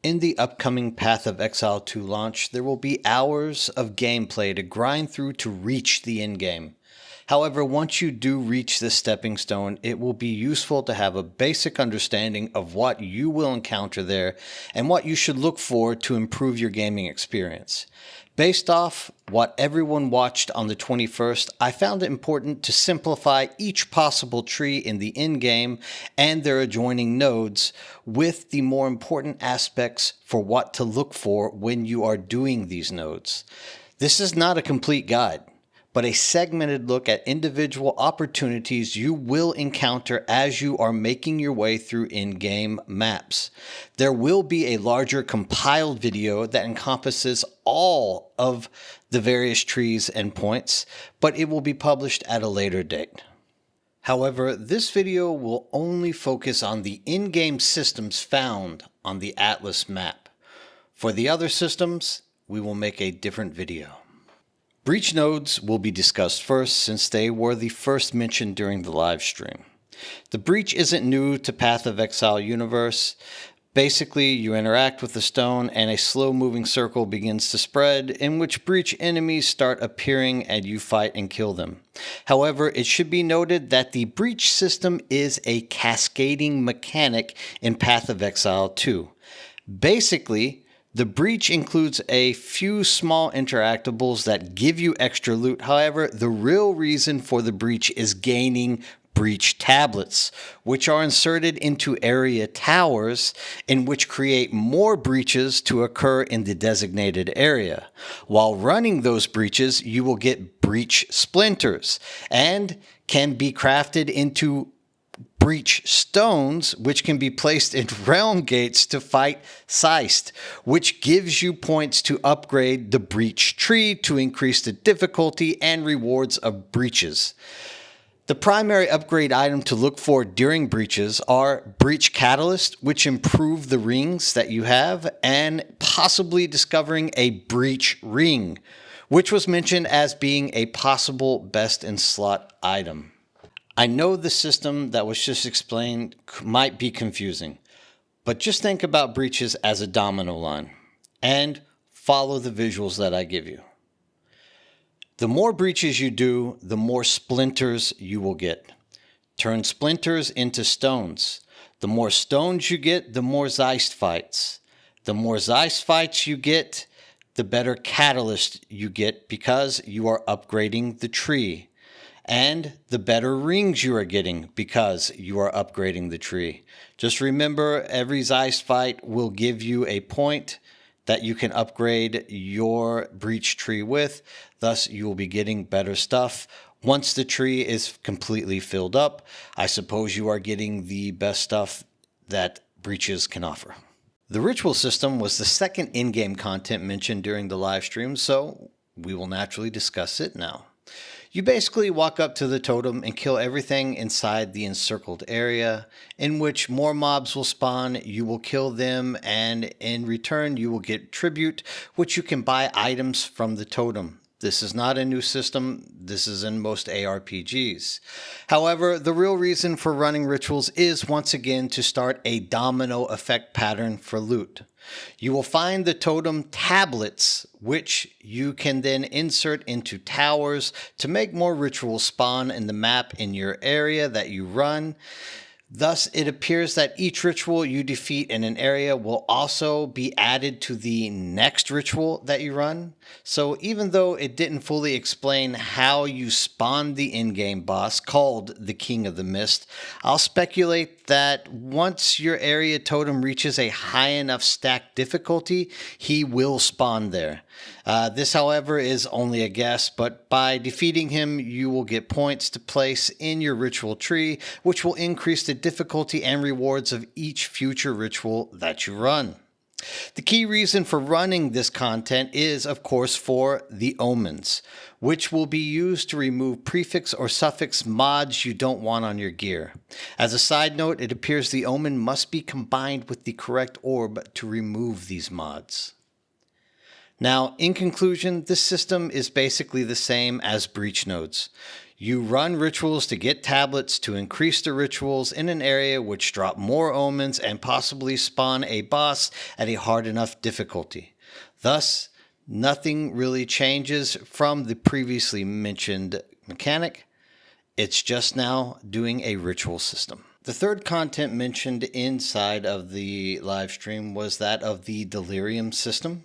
In the upcoming Path of Exile 2 launch, there will be hours of gameplay to grind through to reach the endgame. However, once you do reach this stepping stone, it will be useful to have a basic understanding of what you will encounter there and what you should look for to improve your gaming experience. Based off what everyone watched on the 21st, I found it important to simplify each possible tree in the endgame and their adjoining nodes with the more important aspects for what to look for when you are doing these nodes. This is not a complete guide, but a segmented look at individual opportunities you will encounter as you are making your way through in-game maps. There will be a larger compiled video that encompasses all of the various trees and points, but it will be published at a later date. However, this video will only focus on the in-game systems found on the Atlas map. For the other systems, we will make a different video. Breach nodes will be discussed first since they were the first mentioned during the live stream. The breach isn't new to Path of Exile universe. Basically, you interact with the stone and a slow-moving circle begins to spread in which breach enemies start appearing and you fight and kill them. However, it should be noted that the breach system is a cascading mechanic in Path of Exile 2. Basically, the breach includes a few small interactables that give you extra loot. However, the real reason for the breach is gaining breach tablets, which are inserted into area towers in which create more breaches to occur in the designated area. While running those breaches, you will get breach splinters and can be crafted into breach stones, which can be placed in realm gates to fight Seist, which gives you points to upgrade the breach tree to increase the difficulty and rewards of breaches. The primary upgrade item to look for during breaches are breach catalyst, which improve the rings that you have, and possibly discovering a breach ring, which was mentioned as being a possible best in slot item. I know the system that was just explained might be confusing, but just think about breaches as a domino line and follow the visuals that I give you. The more breaches you do, the more splinters you will get. Turn splinters into stones. The more stones you get, the more Zeist fights. The more Zeist fights you get, the better catalyst you get because you are upgrading the tree. And the better rings you are getting because you are upgrading the tree. Just remember, every Zeist fight will give you a point that you can upgrade your breach tree with. Thus, you will be getting better stuff. Once the tree is completely filled up, I suppose you are getting the best stuff that breaches can offer. The ritual system was the second in-game content mentioned during the live stream, so we will naturally discuss it now. You basically walk up to the totem and kill everything inside the encircled area, in which more mobs will spawn, you will kill them, and in return you will get tribute, which you can buy items from the totem. This is not a new system, this is in most ARPGs. However, the real reason for running rituals is once again to start a domino effect pattern for loot. You will find the totem tablets, which you can then insert into towers to make more rituals spawn in the map in your area that you run. Thus, it appears that each ritual you defeat in an area will also be added to the next ritual that you run. So even though it didn't fully explain how you spawn the in-game boss called the King of the Mist, I'll speculate that once your area totem reaches a high enough stack difficulty, he will spawn there. This, however, is only a guess, but by defeating him, you will get points to place in your ritual tree, which will increase the difficulty and rewards of each future ritual that you run. The key reason for running this content is, of course, for the omens, which will be used to remove prefix or suffix mods you don't want on your gear. As a side note, it appears the omen must be combined with the correct orb to remove these mods. Now, in conclusion, this system is basically the same as breach nodes. You run rituals to get tablets to increase the rituals in an area which drop more omens and possibly spawn a boss at a hard enough difficulty. Thus, nothing really changes from the previously mentioned mechanic. It's just now doing a ritual system. The third content mentioned inside of the live stream was that of the Delirium System.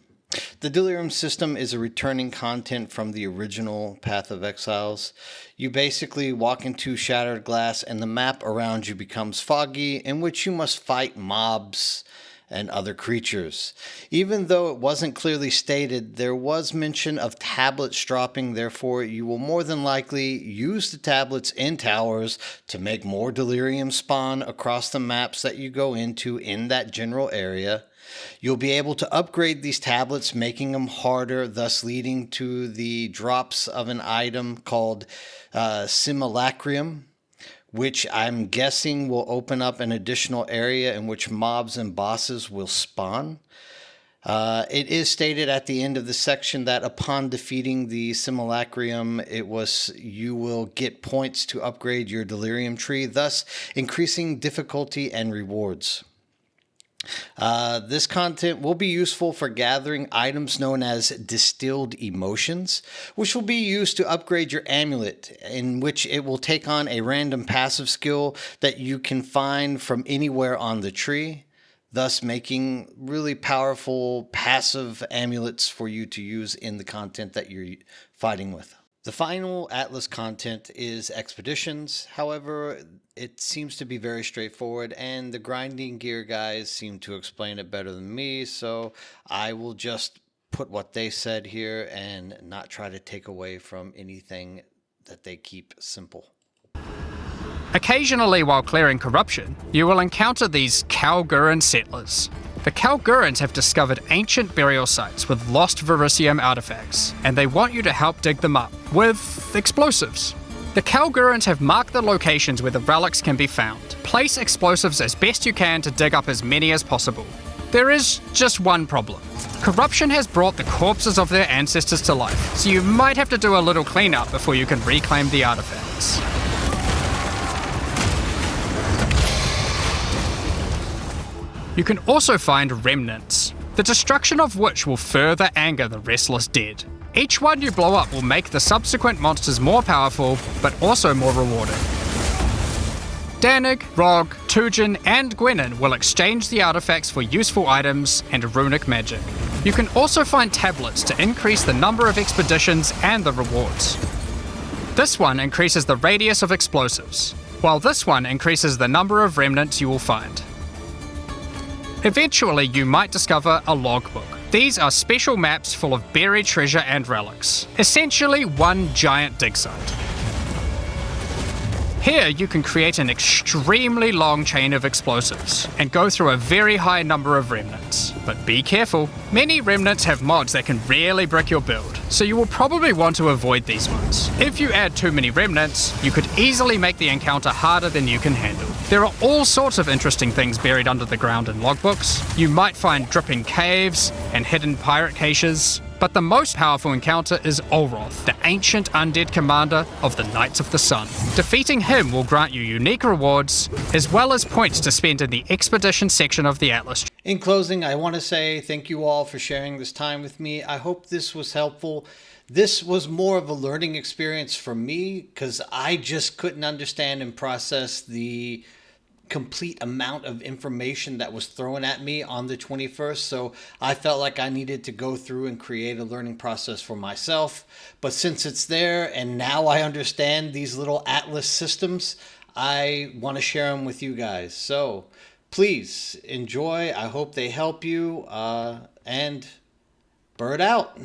The Delirium System is a returning content from the original Path of Exiles. You basically walk into shattered glass and the map around you becomes foggy, in which you must fight mobs and other creatures. Even though it wasn't clearly stated, there was mention of tablets dropping, therefore you will more than likely use the tablets in towers to make more delirium spawn across the maps that you go into in that general area. You'll be able to upgrade these tablets, making them harder, thus leading to the drops of an item called Simulacrum, which I'm guessing will open up an additional area in which mobs and bosses will spawn. It is stated at the end of the section that upon defeating the Simulacrum, you will get points to upgrade your Delirium tree, thus increasing difficulty and rewards. This content will be useful for gathering items known as distilled emotions, which will be used to upgrade your amulet, in which it will take on a random passive skill that you can find from anywhere on the tree, thus making really powerful passive amulets for you to use in the content that you're fighting with. The final Atlas content is Expeditions. However, it seems to be very straightforward, and the grinding gear guys seem to explain it better than me, so I will just put what they said here and not try to take away from anything that they keep simple. Occasionally, while clearing corruption, you will encounter these Kalguran settlers. The Kalgurans have discovered ancient burial sites with lost Verisium artifacts, and they want you to help dig them up with explosives. The Kalgurans have marked the locations where the relics can be found. Place explosives as best you can to dig up as many as possible. There is just one problem. Corruption has brought the corpses of their ancestors to life, so you might have to do a little cleanup before you can reclaim the artifacts. You can also find remnants, the destruction of which will further anger the restless dead. Each one you blow up will make the subsequent monsters more powerful, but also more rewarding. Danig, Rog, Tujin, and Gwenin will exchange the artifacts for useful items and runic magic. You can also find tablets to increase the number of expeditions and the rewards. This one increases the radius of explosives, while this one increases the number of remnants you will find. Eventually, you might discover a logbook. These are special maps full of buried treasure and relics, essentially one giant dig site. Here, you can create an extremely long chain of explosives and go through a very high number of remnants. But be careful, many remnants have mods that can really brick your build, so you will probably want to avoid these ones. If you add too many remnants, you could easily make the encounter harder than you can handle. There are all sorts of interesting things buried under the ground in logbooks. You might find dripping caves and hidden pirate caches, but the most powerful encounter is Olroth, the ancient undead commander of the Knights of the Sun. Defeating him will grant you unique rewards, as well as points to spend in the expedition section of the Atlas. In closing, I want to say thank you all for sharing this time with me. I hope this was helpful. This was more of a learning experience for me because I just couldn't understand and process the complete amount of information that was thrown at me on the 21st. So I felt like I needed to go through and create a learning process for myself. But since it's there and now I understand these little Atlas systems, I want to share them with you guys. So please enjoy. I hope they help you. And bird out.